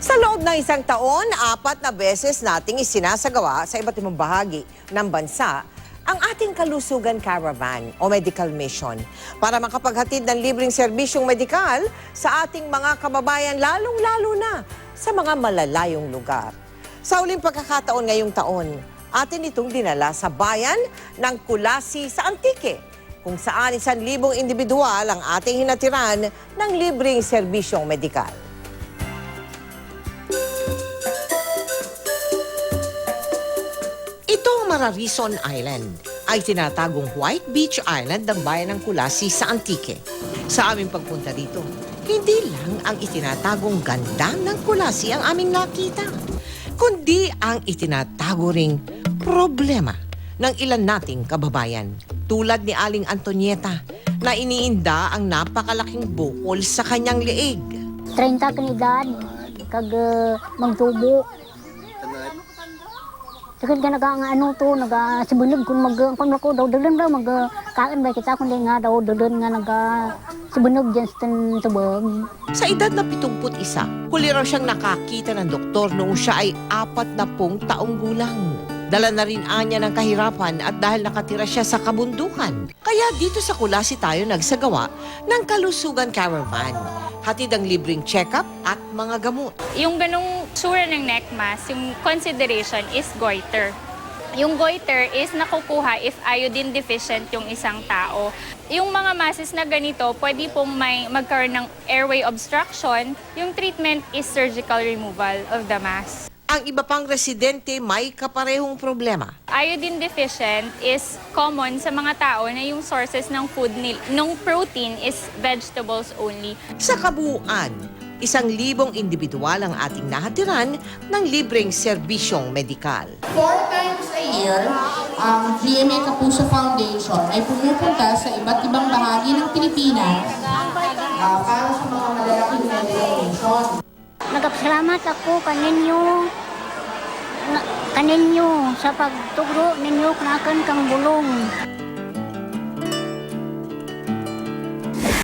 Sa loob ng isang taon, 4 na beses nating isinasagawa sa iba't ibang bahagi ng bansa ang ating kalusugan caravan o medical mission para makapaghatid ng libreng serbisyong medikal sa ating mga kababayan, lalong-lalo na sa mga malalayong lugar. Sa uling pagkakataon ngayong taon, atin itong dinala sa bayan ng Kulasi sa Antique, kung saan 1,000 individual ang ating hinatiran ng libreng serbisyong medikal. Ito ang Mararison Island, ay tinatagong White Beach Island ng bayan ng Kulasi sa Antique. Sa aming pagpunta dito, hindi lang ang itinatagong ganda ng Kulasi ang aming nakita, kundi ang itinatago ring problema ng ilan nating kababayan. Tulad ni Aling Antonieta na iniinda ang napakalaking bukol sa kanyang leeg. 30 kan edad, kag magtubo. Sakit ka ano to, sibunog kung kung ako daw dalan daw kaan ba kita kundi nga daw dalan nga sibunog dyan sa tubog. Sa edad na 71, huli raw siyang nakakita ng doktor noong siya ay 40 taong gulang. Dala na rin anya ng kahirapan at dahil nakatira siya sa kabundukan. Kaya dito sa Kulasi tayo nagsagawa ng kalusugan caravan. Hatid ang libreng check-up at mga gamot. Yung ganong sura ng neck mass, yung consideration is goiter. Yung goiter is nakukuha if iodine deficient yung isang tao. Yung mga masses na ganito, pwede pong magkaroon ng airway obstruction. Yung treatment is surgical removal of the mass. Ang iba pang residente may kaparehong problema. Iodine deficient is common sa mga tao na yung sources ng food ng protein is vegetables only. Sa kabuuan, 1,000 individual ang ating nahatiran ng libreng serbisyong medikal. 4 times a year, ang GMA Kapuso Foundation ay pumupunta sa iba't ibang bahagi ng Pilipinas para sa mga malalaking medical mission. Nagpasalamat ako kaninyo sa pagtugro ninyo kanakan kang bulong.